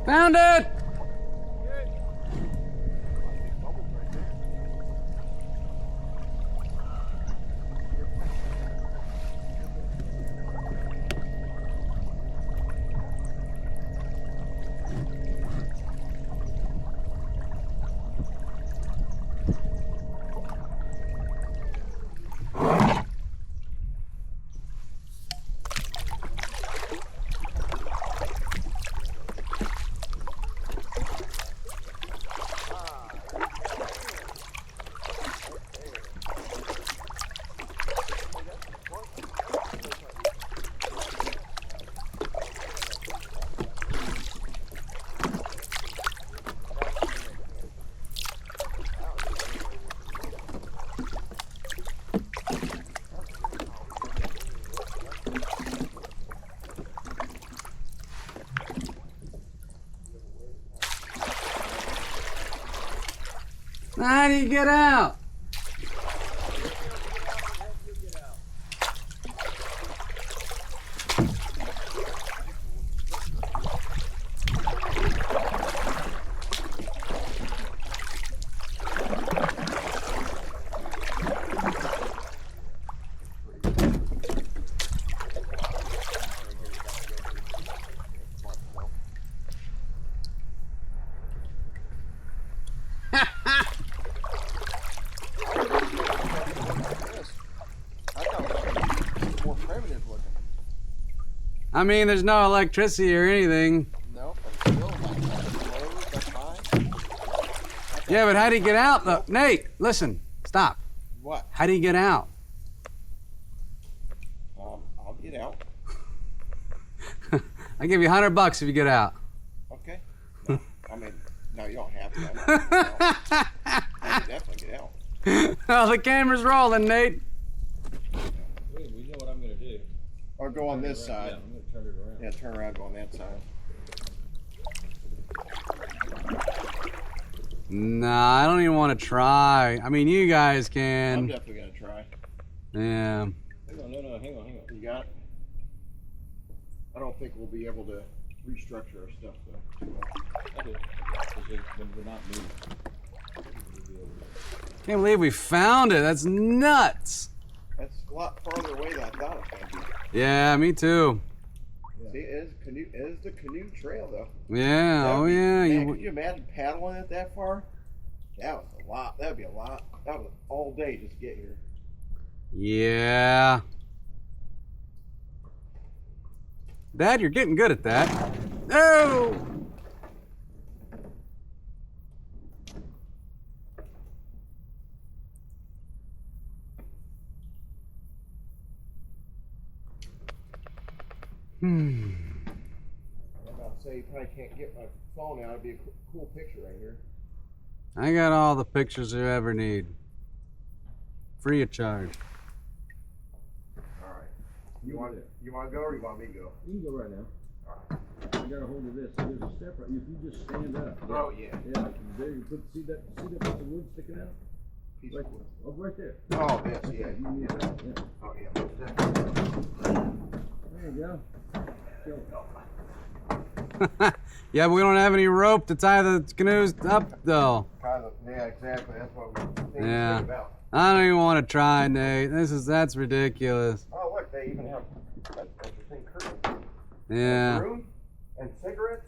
Found it! How do you get out? I mean, there's no electricity or anything. No, but still, that's fine. Yeah, but how do you get out, though? Nate, listen, stop. What? How do you get out? I'll get out. I'll give you $100 if you get out. Okay. No, I mean, no, you don't have to. I can definitely get out. Oh, the camera's rolling, Nate. We know what I'm going to do. Or go on this Yeah, side. I'm going to turn it around. Yeah, turn around, go on that side. Nah, I don't even want to try. I mean, you guys I'm can. definitely going to try. Yeah. Hang on, no, hang on. You got it? I don't think we'll be able to restructure our stuff, though. Too well. I do. Because we're not moving. Can't believe we found it. That's nuts. That's a lot farther away than I thought it was going to be. Yeah, me too. See, it is the canoe trail, though. Yeah, oh yeah. Man, could you imagine paddling it that far? That was a lot. That'd be a lot. That was all day just to get here. Yeah. Dad, you're getting good at that. No! I'm about to say you probably can't get my phone out. It'd be a cool picture right here. I got all the pictures you ever need. Free of charge. All right. You want to go or you want me to go? You can go right now. All right. You got a hold of this. There's a step right. If you just stand up. Oh yeah. Yeah. There you put. See that piece of wood sticking out? Piece Right, of wood. oh, right there. Oh, this. Yeah. You need that. Yeah. Oh yeah. Most definitely. There you go. Yeah, but we don't have any rope to tie the canoes up, though. Kind of. Yeah, exactly. That's what we Yeah. think about. I don't even want to try, Nate. That's ridiculous. Oh look, they even have that's interesting curtains. Yeah. Room and cigarettes.